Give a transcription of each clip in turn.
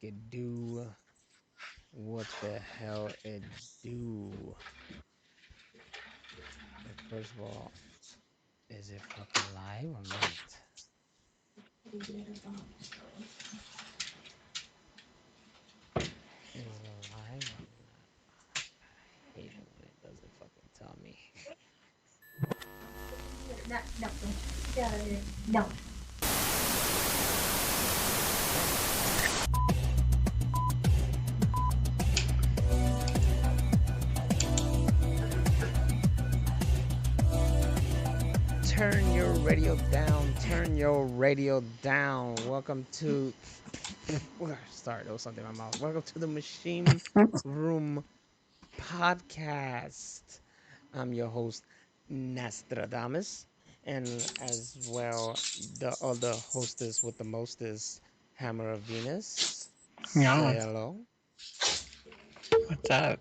It do what the hell it do? First of all, is it fucking live or not? Is it live or not? I hate it when it doesn't fucking tell me. No. Turn your radio down. Turn your radio down. Welcome to. Sorry, there was something in my mouth. Welcome to the Machine Room Podcast. I'm your host, Nostradamus, and as well, the other hostess with the mostest, Hammer of Venus. Yeah, Say hello. what's up?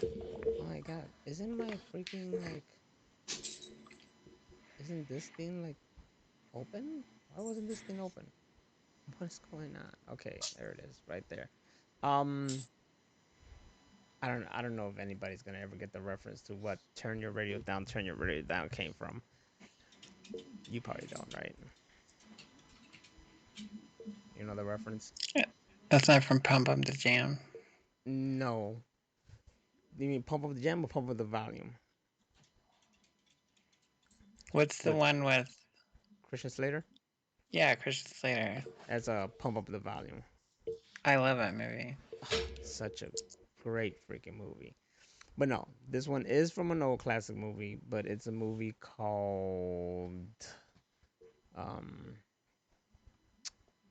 Oh my god, isn't my freaking like. Isn't this thing like open? Why wasn't this thing open? What is going on? Okay, there it is, right there. Um, I don't know if anybody's gonna ever get the reference to what turn your radio down" came from. You probably don't, right? You know the reference? That's not from Pump Up the Jam. No. You mean pump up the jam or pump up the volume? What's the With one with, Christian Slater? yeah, Christian Slater? That's a pump up the volume. I love that movie. Such a great freaking movie. But no, this one is from an old classic movie, but it's a movie called um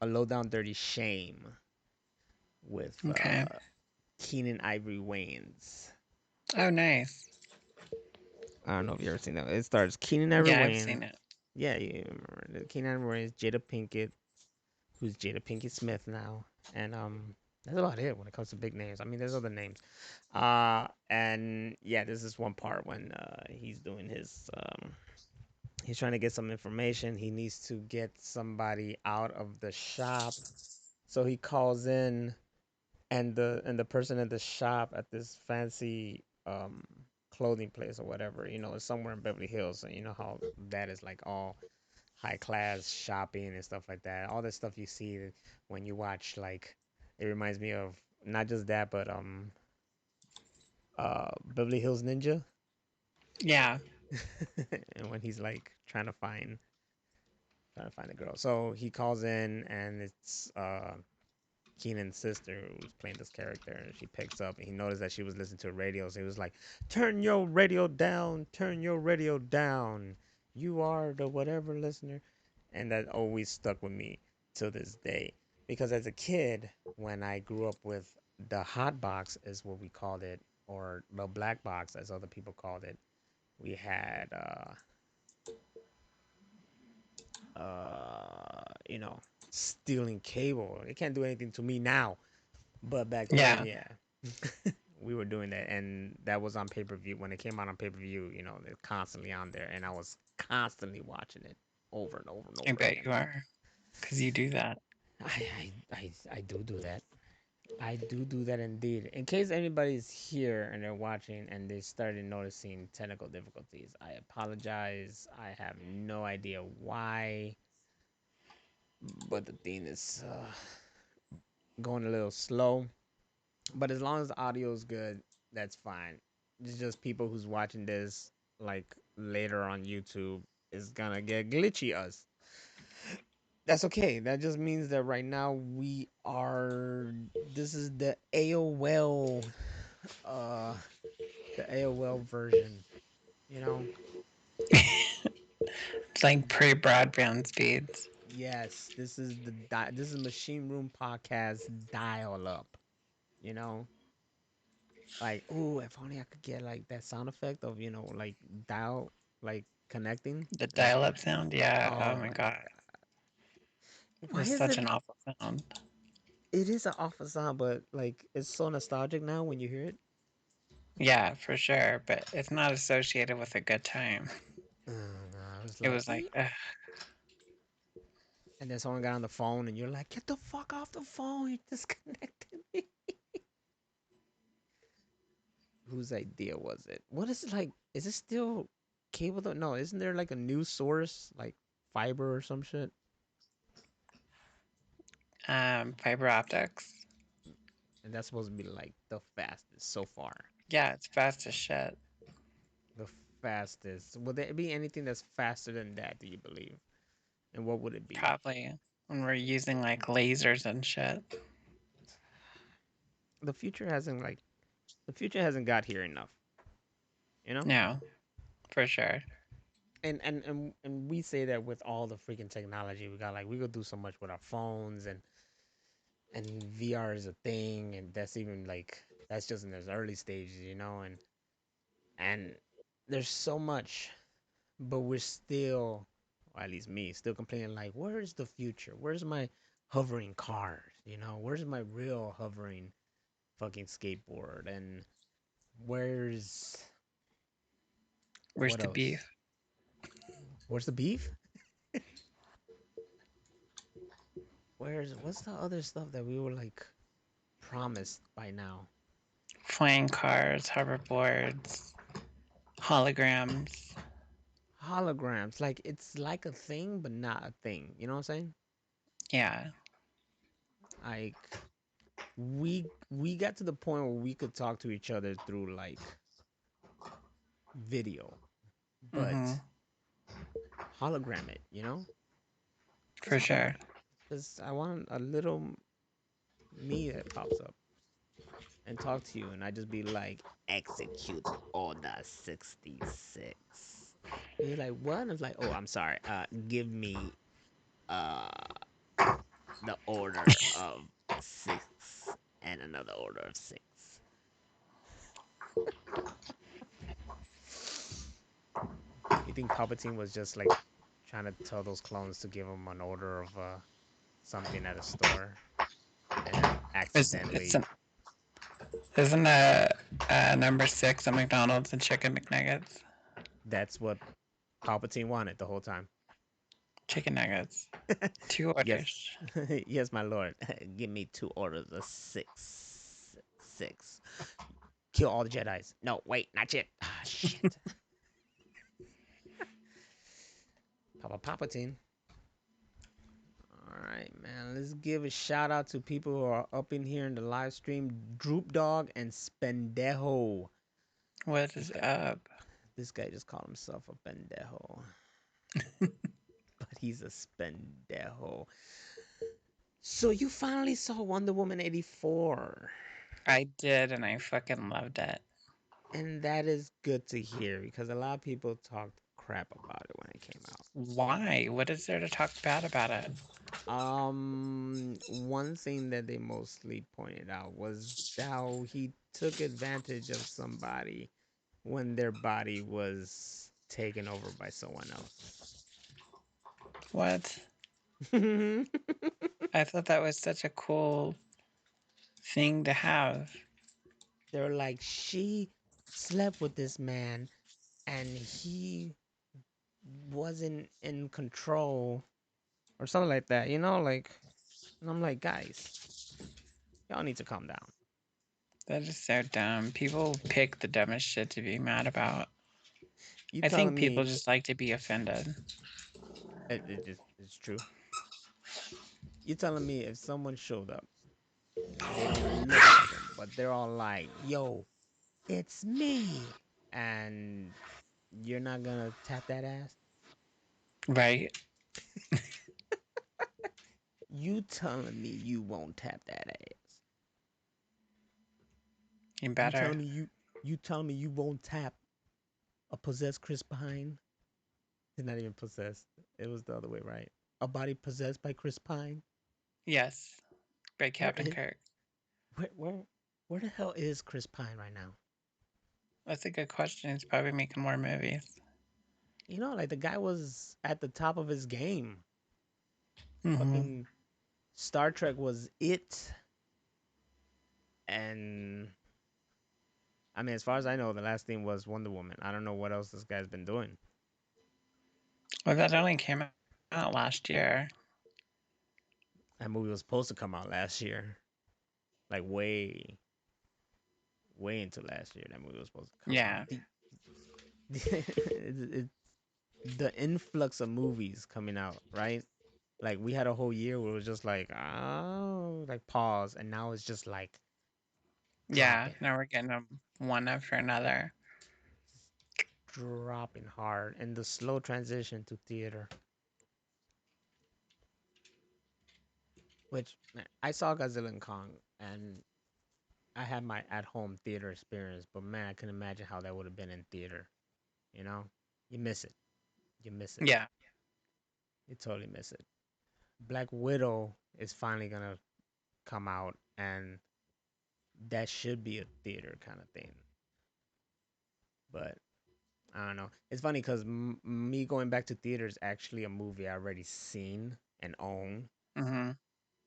A Lowdown Dirty Shame with Okay. Keenan Ivory Wayans. Oh, nice. I don't know if you ever seen that. It stars Keenan Ivory Yeah, I've Wayans. seen it. Yeah, you remember Keenan Ivory Wayans, Jada Pinkett, who's Jada Pinkett Smith now, and that's about it when it comes to big names. I mean, there's other names, and yeah, this is one part when he's doing his he's trying to get some information. He needs to get somebody out of the shop, so he calls in, and the person at the shop at this fancy clothing place or whatever, is somewhere in Beverly Hills, and you know how that is like all high class shopping and stuff like that. All the stuff you see when you watch, like, it reminds me of not just that, but Beverly Hills Ninja. Yeah. And when he's like trying to find a girl. So he calls in, and it's Keenan's sister who's playing this character, and she picks up, and he noticed that she was listening to a radio. So he was like, "Turn your radio down, turn your radio down. You are the whatever listener." And that always stuck with me to this day, because as a kid, when I grew up with the hot box, is what we called it, or the black box as other people called it, we had stealing cable. They can't do anything to me now, but back then, Yeah. yeah. We were doing that, and that was on pay-per-view. When it came out on pay-per-view, they're constantly on there, and I was constantly watching it over and over and I over bet again. you are. Because you do that. I do that. I do that indeed. In case anybody's here and they're watching and they started noticing technical difficulties, I apologize. I have no idea why, but the thing is going a little slow. But as long as the audio is good, that's fine. It's just people who's watching this like later on YouTube is gonna get glitchy us. That's okay. That just means that right now we are. This is uh, the AOL version. You know. It's like pre-broadband speeds. Yes, this is Machine Room Podcast dial up. You know, like, ooh, if only I could get like that sound effect of like dial, like connecting. The That dial-up sound, yeah. Oh Oh my my God. god, why It's is such it? an awful sound. It is an awful sound, but like it's so nostalgic now when you hear it. Yeah, for sure. But it's not associated with a good time. No, I was It like, was like, ugh. and then someone got on the phone, and you're like, "Get the fuck off the phone! You disconnected me." Whose idea was it? What is it like? Is it still cable? Though? No, isn't there like a new source, like fiber or some shit? Fiber optics. And that's supposed to be like the fastest so far. Yeah, it's fast as shit. The fastest. Would there be anything that's faster than that? Do you believe? And what would it be? Probably when we're using like lasers and shit. The future hasn't like the future hasn't got here enough. You know. No, for sure. And we say that with all the freaking technology we got, like we could do so much with our phones, and VR is a thing, and that's even like that's just in those early stages, and there's so much, but we're still, or at least me, still complaining like, where's the future? Where's my hovering cars? Where's my real hovering fucking skateboard? And where's Where's what the else? beef? Where's the beef? What's the other stuff that we were like promised by now? Flying cars, hoverboards, holograms. Holograms. Like it's like a thing, but not a thing. You know what I'm saying? Yeah. Like we got to the point where we could talk to each other through like video, Mm-hmm. but hologram it. For Just sure. just I want a little me that pops up and talk to you, and I just be like, execute order 66. And you're like, what? And I was like, oh, I'm sorry. Give me uh the order of six and another order of six. You think Palpatine was just like trying to tell those clones to give him an order of something at a store, and then It's accidentally? an, isn't number 6 at McDonald's and chicken McNuggets? That's what Palpatine wanted the whole time. Chicken nuggets. 2 Yes, orders. yes, my lord. Give me two orders of six. Six. Kill all the Jedi's. No, wait, not yet. Ah, shit. Papa Palpatine. All right, man. Let's give a shout out to people who are up in here in the live stream. Droop Dog and Spendejo. What This is guy, up? this guy just called himself a pendejo, but he's a spendejo. So you finally saw Wonder Woman 84, I did, and I fucking loved it. and that is good to hear because a lot of people talked crap about it when it came out. Why? What is there to talk bad about it? One thing that they mostly pointed out was how he took advantage of somebody when their body was taken over by someone else. What? They I thought that was such a cool thing to have. were like, she slept with this man and he wasn't in control or something like that, like, and I'm like, guys, y'all need to calm down. That is so dumb. People pick the dumbest shit to be mad about. You I think telling people me just like to be offended. it's true? You telling me if someone showed up and they don't look like him, but they're all like, yo, it's me, and you're not gonna tap that ass? Right? You telling me you won't tap that ass? You You better. telling me you telling me you won't tap a possessed Chris Pine? He's not even possessed. It was the other way, right? A body possessed by Chris Pine. Yes. By Where Captain is Kirk. where the hell is Chris Pine right now? That's a good question. He's probably making more movies. Like the guy was at the top of his game. Mm-hmm. Fucking Star Trek was it, and I mean, as far as I know, the last thing was Wonder Woman. I don't know what else this guy's been doing. Well, that only came out last year. That movie was supposed to come out last year, like way into last year. That movie was supposed to come out. Yeah. The influx of movies coming out, right? Like we had a whole year where it was just like, oh, like pause, and now it's just like Yeah. dropping, Now we're getting them one after another. dropping hard, and the slow transition to theater, which man, I saw Godzilla and Kong, and I had my at-home theater experience, but man, I can imagine how that would have been in theater. You know, you miss it. You miss it. Yeah. You totally miss it. Black Widow is finally gonna come out, and that should be a theater kind of thing. But I don't know. It's funny because me going back to theater is actually a movie I already seen and own, Mm-hmm.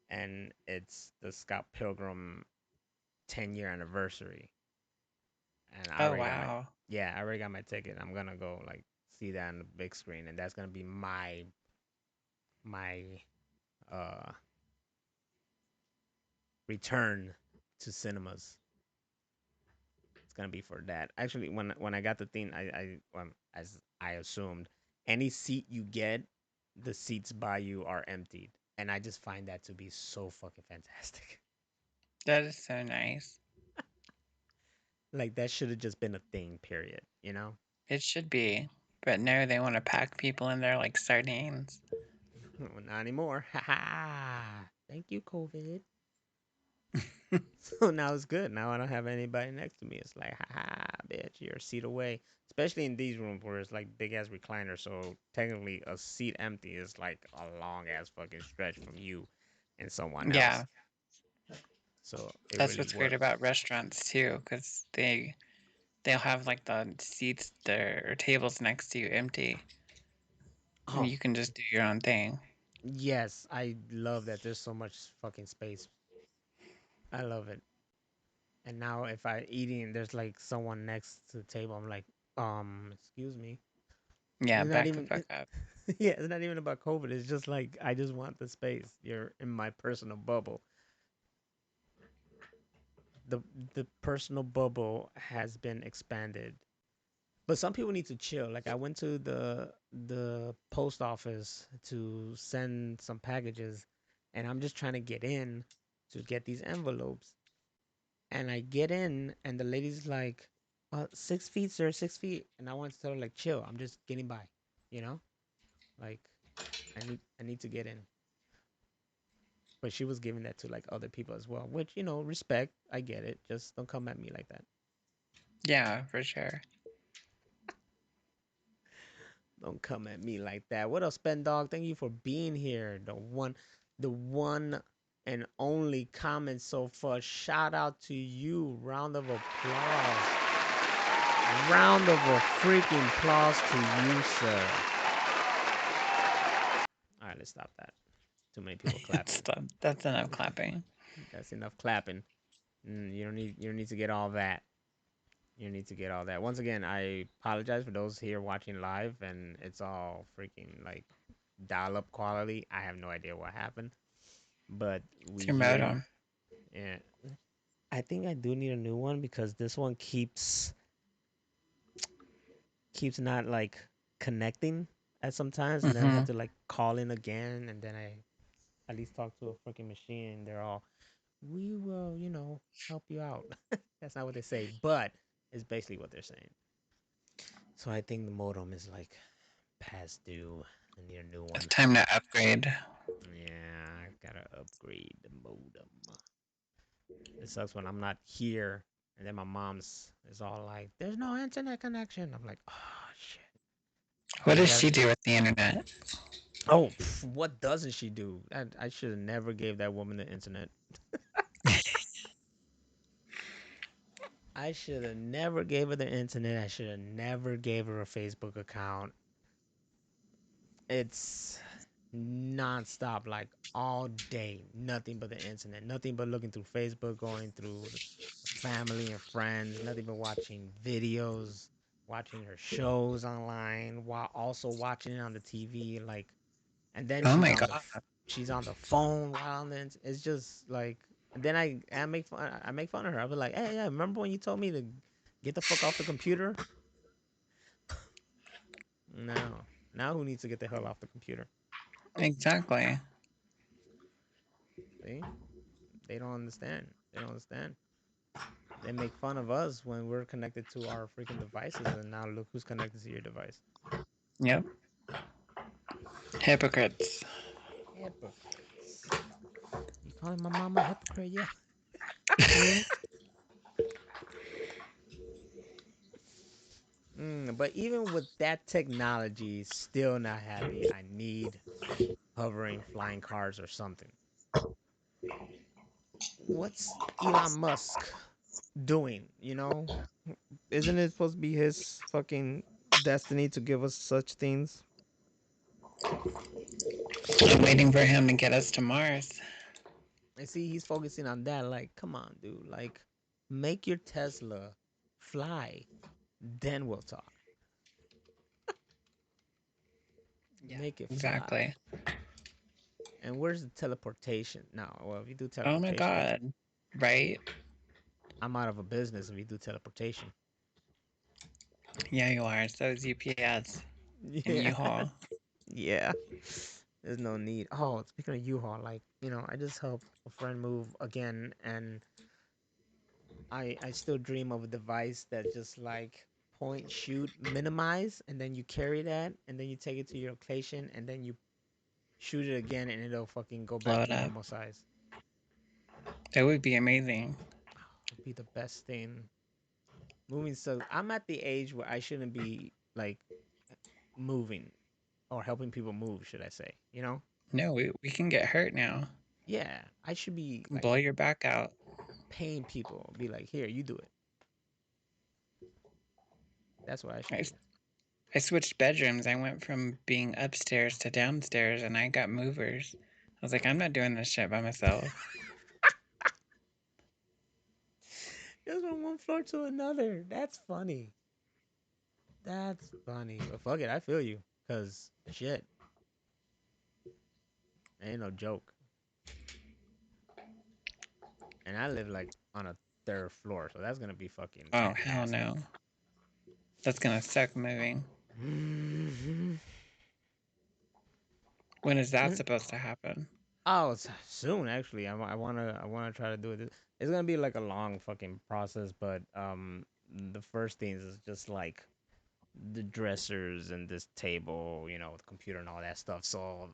and it's the Scott Pilgrim 10-year anniversary, and I Oh already got my wow. yeah, I already got my ticket. I'm gonna go like see that on the big screen, and that's gonna be my uh return to cinemas. It's gonna be for that. Actually, when I got the thing, as I assumed, any seat you get, the seats by you are emptied, and I just find that to be so fucking fantastic. That is so nice. Like that should have just been a thing. Period. You know? It should be. But no, they want to pack people in there like sardines. Well, not anymore. Ha ha. Thank you, COVID. So now it's good. Now I don't have anybody next to me. It's like, ha ha, bitch, you're a seat away. Especially in these rooms where it's like big ass recliner. So technically, a seat empty is like a long ass fucking stretch from you and someone else. Yeah. So it That's really what's great works. about restaurants too, because they'll have like the seats there or tables next to you empty, and Oh, you can just do your own thing. yes, I love that. There's so much fucking space. I love it. And now if I eating, there's like someone next to the table. I'm like, excuse me. Yeah, It's not back the even. fuck up. Yeah, it's not even about COVID. It's just like I just want the space. You're in my personal bubble. The the personal bubble has been expanded. But some people need to chill. Like I went to the post office to send some packages, and I'm just trying to get in to get these envelopes. And I get in, and the lady's like, 6 feet, sir, 6 feet. And I want to tell her like, chill. I'm just getting by, you know, like I need to get in. But she was giving that to like other people as well, which respect. I get it. Just don't come at me like that. Yeah, for sure. Don't come at me like that. What else, Ben Dog? Thank you for being here. The one and only comment so far. Shout out to you. Round of applause. Round of a freaking applause to you, sir. All right, let's stop that. Too many people clapping. Stop. That's enough clapping. That's enough clapping. You don't need to get all that. You need to get all that. Once again, I apologize for those here watching live and it's all freaking like dial up quality. I have no idea what happened, but It's we your here. modem. And I think I do need a new one because this one keeps not like connecting at sometimes, and then I have Mm-hmm. to like call in again, and then I at least talk to a freaking machine. And they're all, we will, help you out. That's not what they say, but it's basically what they're saying. So I think the modem is like past due. I need a new It's one. time to upgrade. Yeah, I gotta upgrade the modem. It sucks when I'm not here, and then my mom's is all like, "There's no internet connection." I'm like, "Oh shit!" What Then I does gotta. she do with the internet? Oh, what doesn't she do? I should have never gave that woman the internet. I should have never gave her the internet. I should have never gave her a Facebook account. It's nonstop, like all day, nothing but the internet, nothing but looking through Facebook, going through the family and friends, nothing but watching videos, watching her shows online, while also watching it on the TV. Like, and then Oh she my found god. she's on the phone while then it's just like. And then I make fun of her. I was like, hey, yeah, remember when you told me to get the fuck off the computer? No, now who needs to get the hell off the computer? Exactly. See, they don't understand. They don't understand. They make fun of us when we're connected to our freaking devices, and now look who's connected to your device. Yep. Hypocrites. Hypocrites. You calling my mama a hypocrite? Yeah. But even with that technology, still not happy. I need hovering flying cars or something. What's Elon Musk doing? Isn't it supposed to be his fucking destiny to give us such things? I'm waiting for him to get us to Mars. And see, he's focusing on that. Like, come on, dude. Like, make your Tesla fly, then we'll talk. Yeah, Make it fly. exactly. And where's the teleportation? No, well, if you do Oh my teleportation, god. Right? I'm out of a business if you do teleportation. Yeah, you are. So is UPS and Yeah. U-Haul. Yeah. There's no need. Oh, speaking of U-Haul, like, I just helped a friend move again, and I still dream of a device that just like point, shoot, minimize, and then you carry that, and then you take it to your location, and then you shoot it again, and it'll fucking go Blow back it to up. normal size. That would be amazing. It'd be the best thing. Moving so I'm at the age where I shouldn't be like moving or helping people move, should I say? No, we can get hurt now. Yeah, I should be like Blow your back out. paying people, be like, here, you do it. That's what I should I, do. I switched bedrooms. I went from being upstairs to downstairs and I got movers. I was like, I'm not doing this shit by myself. Just from one floor to another. That's funny. That's funny. But fuck it, I feel you. Cause shit, ain't no joke. And I live like on a third floor, so that's gonna be fucking Oh, hell fantastic. no. That's gonna suck moving. Hmm. When is that supposed to happen? Oh, it's soon actually. I wanna try to do it. It's gonna be like a long fucking process, but the first things is just like the dressers and this table, the computer and all that stuff. So,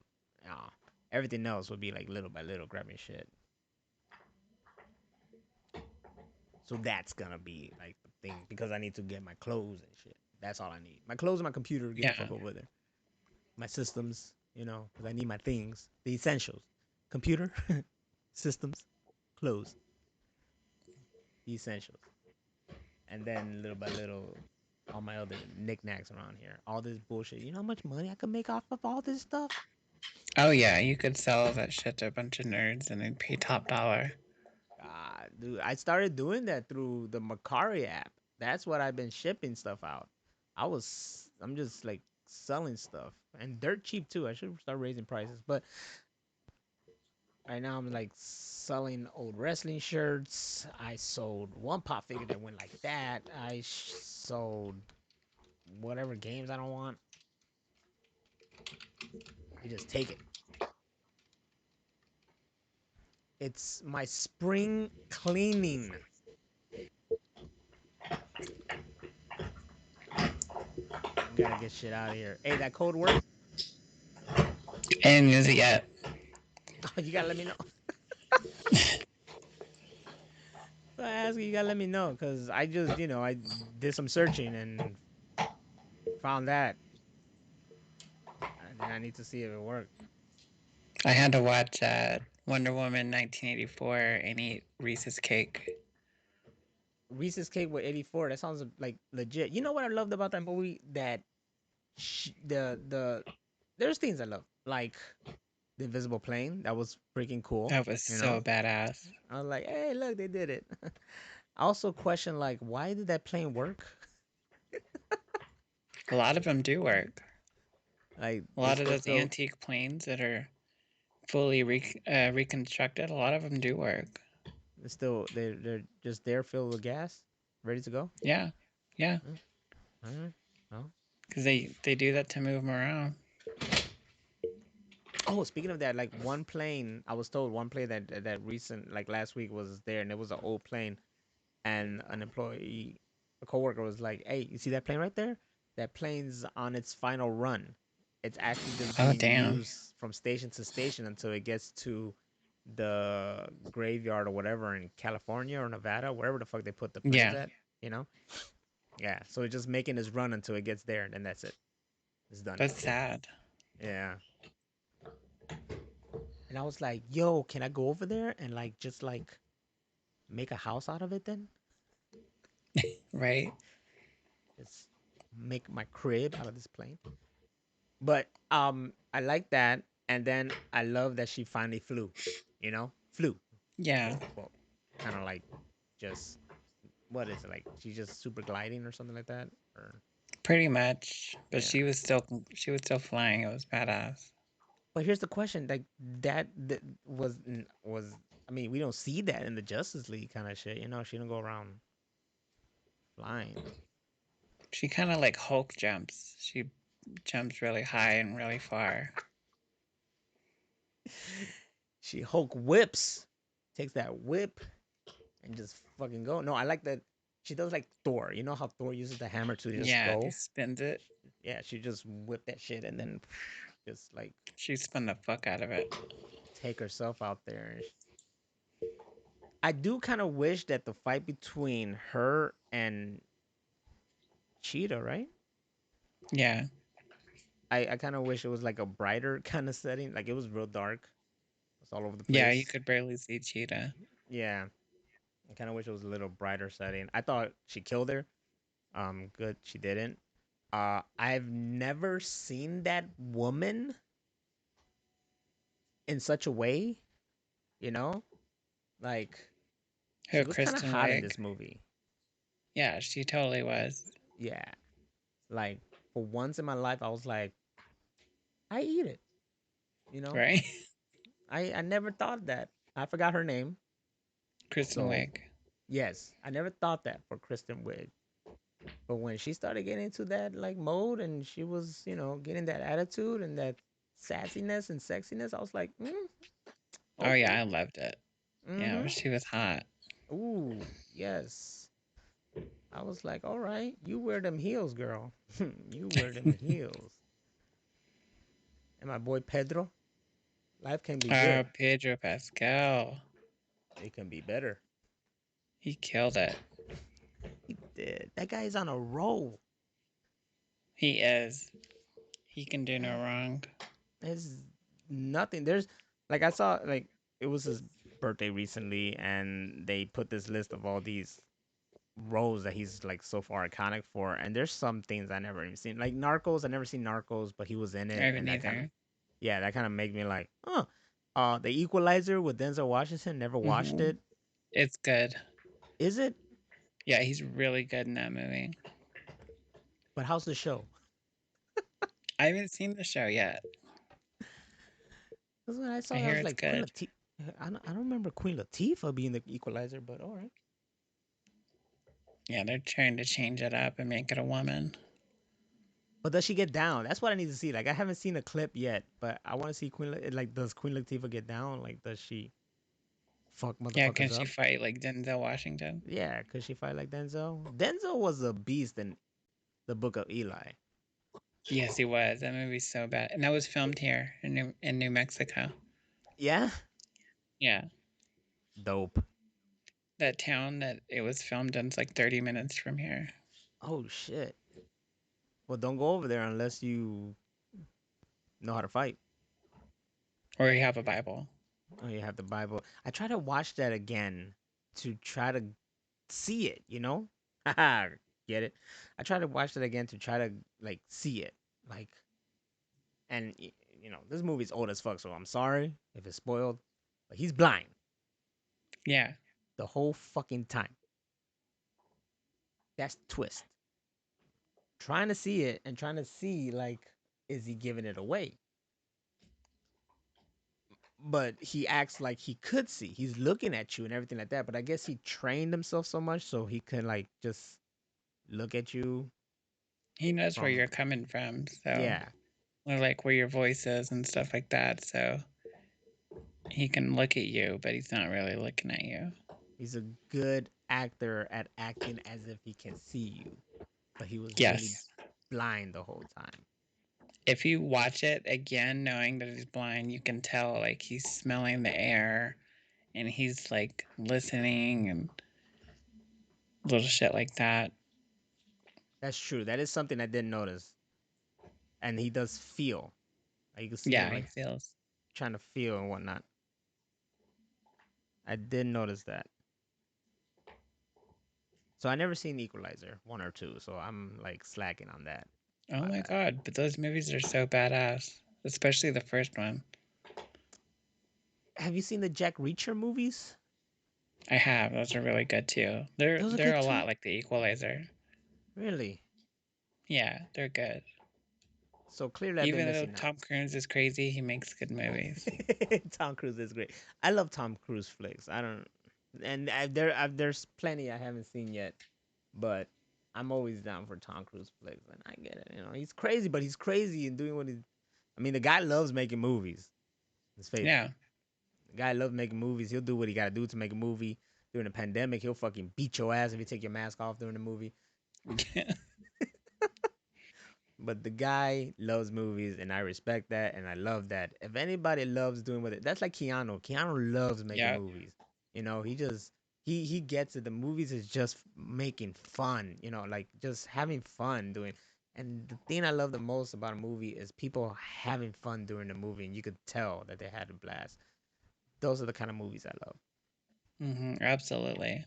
uh, everything else would be like little by little grabbing shit. So that's gonna be like the thing because I need to get my clothes and shit. That's all I need. My clothes and my computer. Get the Yeah. fuck over there. My systems, because I need my things, the essentials: computer, systems, clothes, the essentials, and then little by little, all my other knickknacks around here. All this bullshit. You know how much money I could make off of all this stuff? Oh, yeah, you could sell that shit to a bunch of nerds and they'd pay top dollar. God, dude, I started doing that through the Macari app. That's what I've been shipping stuff out. I'm just like selling stuff and dirt cheap too. I should start raising prices, but right now I'm like selling old wrestling shirts. I sold one pop figure that went like that. Sold whatever games I don't want. You just take it. It's my spring cleaning. I gotta get shit out of here. Hey, that code work? I didn't use it yet. You gotta let me know. So I ask you, you gotta let me know because I just, I did some searching and found that, and then I need to see if it worked. I had to watch Wonder Woman 1984 and eat Reese's cake. Reese's Cake with 84. That sounds like legit. You know what I loved about that movie? That the there's things I love like the invisible plane. That was freaking cool. That was You so know, badass. I was like, hey, look, they did it. I also question like, why did that plane work? A lot of them do work. Like A lot it's of it's those so antique planes that are fully reconstructed. A lot of them do work. It's still they're just there filled with gas, ready to go. Yeah, yeah, Mm, all right. Well. because they do that to move them around. Oh, speaking of that, like one plane, I was told one plane that recent like last week was there, and it was an old plane, and an employee, a coworker was like, "Hey, you see that plane right there? That plane's on its final run. It's actually just Oh being damn. used from station to station until it gets to the graveyard or whatever in California or Nevada, wherever the fuck they put the planes Yeah, at, you know? Yeah, so it's just making its run until it gets there, and then that's it. It's done. that's sad. Yeah. And I was like, "Yo, can I go over there and like just like make a house out of it then? Right? Just make my crib out of this plane?" But I like that, and then I love that she finally flew. Flew. Yeah, Well, kind of like just what is it like? She's just super gliding or something like that, or pretty much. But yeah. she was still flying. It was badass. But here's the question: like that was. I mean, we don't see that in the Justice League kind of shit. She don't go around flying. She kind of like Hulk jumps. She jumps really high and really far. She Hulk whips, takes that whip and just fucking go. No, I like that. She does like Thor. You know how Thor uses the hammer to just Yeah, he go? spins it. Yeah, she just whipped that shit and then just like She spun the fuck out of it. take herself out there. I do kind of wish that the fight between her and Cheetah, right? Yeah, I kind of wish it was like a brighter kind of setting. Like it was real dark. It's all over the yeah. You place. could barely see Cheetah. Yeah, I kind of wish it was a little brighter setting. I thought she killed her. Good, she didn't. I've never seen that woman in such a way, you know? Like Who, she was kind of Kristen hot in Wiig? this movie. Yeah, she totally was. Yeah. Like for once in my life I was like, I eat it, you know? Right? I never thought that. I forgot her name. Kristen So, Wiig. yes, I never thought that for Kristen Wiig. But when she started getting into that like mode and she was, getting that attitude and that sassiness and sexiness, I was like, Oh yeah, okay. I loved it. Yeah, Mhm. she was hot. Ooh, yes. I was like, all right, you wear them heels, girl. You wear them heels. And my boy Pedro, life can be good. Pedro Pascal. It can be better. He killed it. He did. That guy is on a roll. He is. He can do no wrong. There's nothing. There's like I saw like it was his birthday recently, and they put this list of all these roles that he's like so far iconic for, and there's some things I never even seen. Like Narcos, I never seen Narcos, but he was in I it, haven't and that kind of either. yeah, that kind of made me like, huh. The Equalizer with Denzel Washington. Never watched Hmm. it. It's good. Is it? Yeah, he's really good in that movie. But how's the show? I haven't seen the show yet. Because when I I saw that, I hear was it's like Queen good. Latifah. I don't remember Queen Latifah being the Equalizer, but all right. Yeah, they're trying to change it up and make it a woman. But does she get down? That's what I need to see. Like I haven't seen a clip yet, but I want to see Like, does Queen Latifah get down? Like, does she fuck Yeah, can motherfuckers she up? fight like Denzel Washington? Yeah, could she fight like Denzel? Denzel was a beast in the Book of Eli. Yes, he was. That movie's so bad, and that was filmed here in New Mexico. Yeah, Yeah, dope. that town that it was filmed in is like 30 minutes from here. Oh shit. Well, don't go over there unless you know how to fight. Or you have a Bible. Oh, you have the Bible. I try to watch that again to try to see it. Haha, get it? I try to watch it again to try to like see it. Like, and this movie's old as fuck, so I'm sorry if it's spoiled. But he's blind Yeah, the whole fucking time. That's the twist. Trying to see it and trying to see like, is he giving it away? but he acts like he could see. He's looking at you and everything like that. But I guess he trained himself so much so he can like just look at you He knows where from you're coming from, so yeah. or like where your voice is and stuff like that. So he can look at you, but he's not really looking at you. He's a good actor at acting as if he can see you, but he was really Yes. blind the whole time. If you watch it again, knowing that he's blind, you can tell like he's smelling the air and he's like listening and little shit like that. That's true. That is something I didn't notice. And he does feel. Like, you can see him Yeah, he like feels. trying to feel and whatnot. I did notice that. So I never seen Equalizer 1 or 2, so I'm like slacking on that. Oh my Uh, god, but those movies are so badass. Especially the first one. have you seen the Jack Reacher movies? I have. Those are really good too. They're Those are they're good a too. lot like the Equalizer. Really? Yeah, they're good. So clearly I've been Even though missing out. Tom Cruise is crazy, he makes good movies. Tom Cruise is great. I love Tom Cruise flicks. I don't, and there's plenty I haven't seen yet, but I'm always down for Tom Cruise flicks, and I get it. You know, he's crazy, but he's crazy and doing what he's. I mean, the guy loves making movies. Let's face it. Yeah. The guy loves making movies. He'll do what he got to do to make a movie. During the pandemic, he'll fucking beat your ass if you take your mask off during the movie. But the guy loves movies, and I respect that, and I love that. If anybody loves doing what it, that's like Keanu. Keanu loves making Yep. movies. You know, he gets it. The movies is just making fun. You know, like just having fun doing. And the thing I love the most about a movie is people having fun during the movie, and you could tell that they had a blast. Those are the kind of movies I love. Absolutely.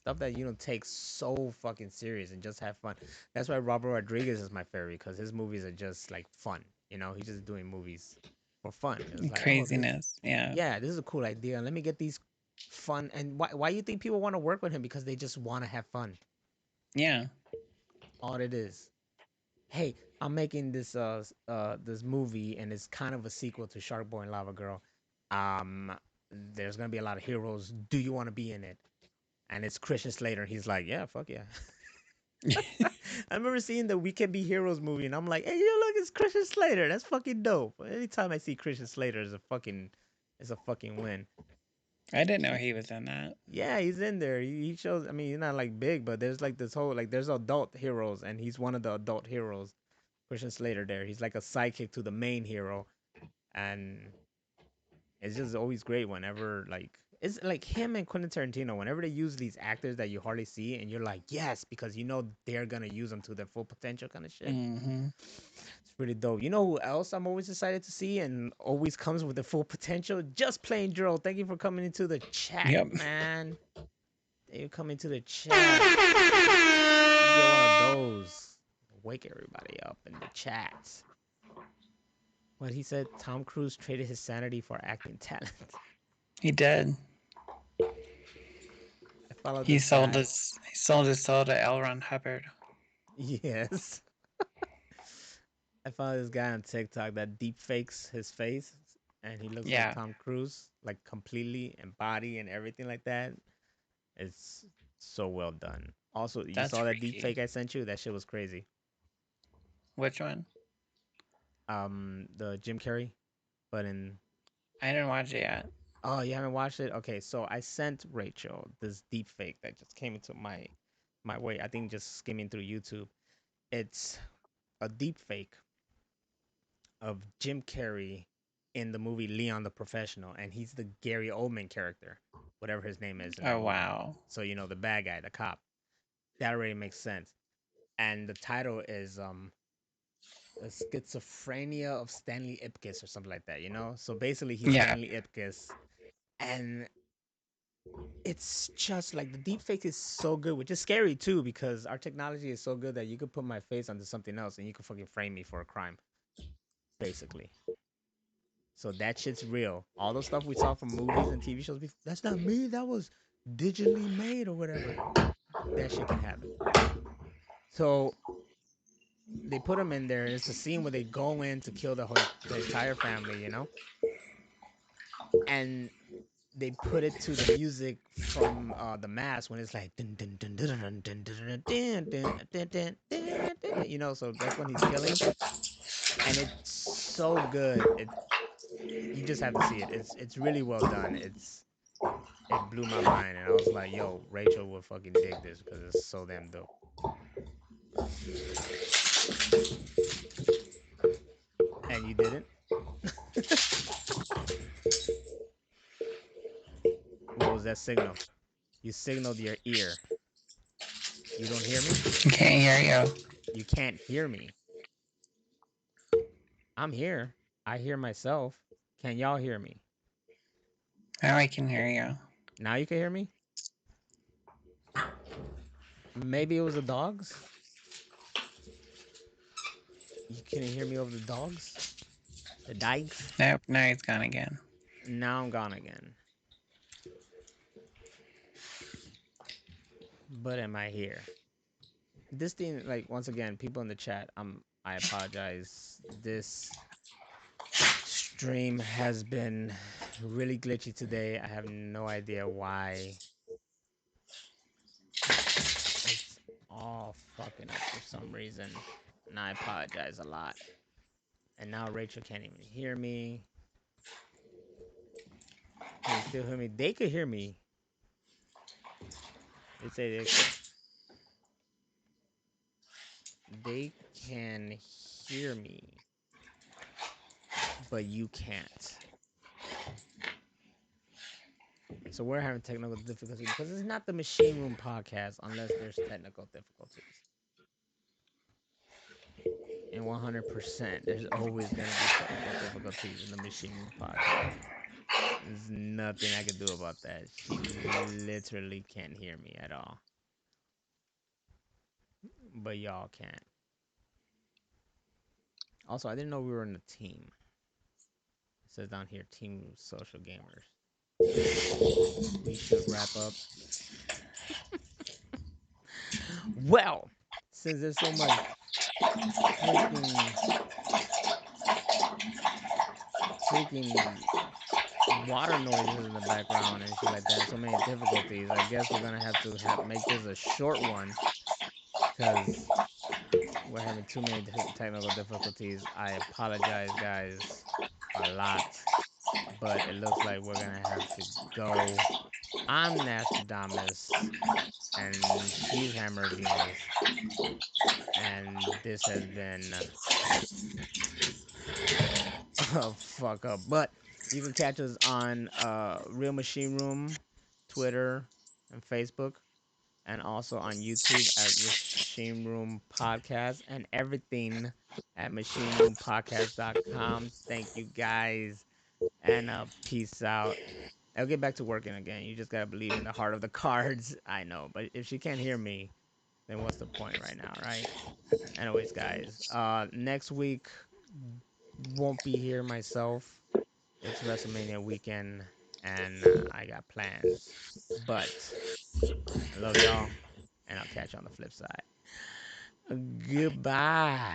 Stuff that you don't take so fucking serious and just have fun. That's why Robert Rodriguez is my favorite because his movies are just like fun. You know, he's just doing movies for fun. It's like, oh, this, Craziness. Yeah. yeah, this is a cool idea. Let me get these fun. And why you think people want to work with him? Because they just want to have fun. Yeah. All it is. Hey, I'm making this movie and it's kind of a sequel to Shark Boy and Lava Girl. Um, there's gonna be a lot of heroes. Do you want to be in it? And it's Christian Slater. He's like, yeah, fuck yeah. I remember seeing the We Can Be Heroes movie, and I'm like, hey, yo, look, it's Christian Slater. That's fucking dope. Anytime I see Christian Slater, it's a fucking win. I didn't know he was in that. Yeah, he's in there. He shows. I mean, he's not like big, but there's like this whole like there's adult heroes, and he's one of the adult heroes. Christian Slater there. He's like a sidekick to the main hero, and it's just always great whenever like it's like him and Quentin Tarantino. Whenever they use these actors that you hardly see, and you're like, yes, because you know they're gonna use them to their full potential, kind of shit. Mm-hmm. It's pretty dope. You know who else I'm always excited to see and always comes with the full potential? Just Plain Drill. Thank you for coming into the chat, Yep. man. Thank you for coming to the chat. Let me get one of those. Wake everybody up in the chat. What he said, Tom Cruise traded his sanity for acting talent. He did. I follow He this sold guy. his soul to L. Ron Hubbard. Yes. I found this guy on TikTok that deep fakes his face and he looks like Yeah, Tom Cruise, like completely and body and everything like that. It's so well done. Also, you that's saw that deep fake freaky. I sent you? That shit was crazy. Which one? The Jim Carrey, but in I didn't watch it yet. oh, you haven't watched it? Okay, so I sent Rachel this deep fake that just came into my way. I think just skimming through YouTube. It's a deep fake of Jim Carrey in the movie Leon the Professional, and he's the Gary Oldman character, whatever his name is in that Oh movie. wow. So you know the bad guy, the cop. That already makes sense. And the title is a schizophrenia of Stanley Ipkiss or something like that. You know, so basically he's Yeah. Stanley Ipkiss, and it's just like the deep fake is so good, which is scary too because our technology is so good that you could put my face onto something else and you could fucking frame me for a crime, basically. So that shit's real. All the stuff we saw from movies and TV shows, that's not me. That was digitally made or whatever. That shit can happen. So they put him in there. It's a scene where they go in to kill the entire family, you know. and they put it to the music from the mask when it's like dun, dun, dun, dun, dun, dun, dun, dun, dun, dun, dun, dun, dun, dun, you know, so that's when he's killing, and it's so good. It You just have to see it. It's really well done. It blew my mind, and I was like, yo, Rachel would fucking dig this because it's so damn dope. And you didn't? What was that signal? You signaled your ear. You don't hear me? Can't hear you. You can't hear me. I'm here. I hear myself. Can y'all hear me? Now I can hear you. Now you can hear me? Maybe it was the dogs? You couldn't hear me over the dogs? The dikes? Nope, now he's gone again. Now I'm gone again. But am I here? This thing, like, once again, people in the chat, I apologize. This stream has been really glitchy today. I have no idea why. It's all fucking up for some reason. And I apologize a lot. And now Rachel can't even hear me. Can you still hear me? They could hear me. They say they can hear me, but you can't. So we're having technical difficulties because it's not the Machine Room podcast unless there's technical difficulties. And 100%, there's always going to be technical difficulties in the Machine Room podcast. There's nothing I could do about that. She literally can't hear me at all. But y'all can't. Also, I didn't know we were in a team. It says down here, Team Social Gamers. We should wrap up. Well, since there's so much freaking water noises in the background and shit like that, and so many difficulties, I guess we're gonna have to make this a short one because we're having too many technical difficulties. I apologize, guys, a lot, but it looks like we're gonna have to go. I'm Nastradamus, and she's Hammer Venus, and this has been a fuck up. But you can catch us on Real Machine Room, Twitter, and Facebook, and also on YouTube at Machine Room Podcast, and everything at machinерoompodcast.com. Thank you guys, and peace out. I'll get back to working again. You just gotta believe in the heart of the cards. I know, but if she can't hear me, then what's the point right now, right? Anyways, guys, next week won't be here myself. It's WrestleMania weekend, and I got plans. But I love y'all, and I'll catch you on the flip side. Goodbye.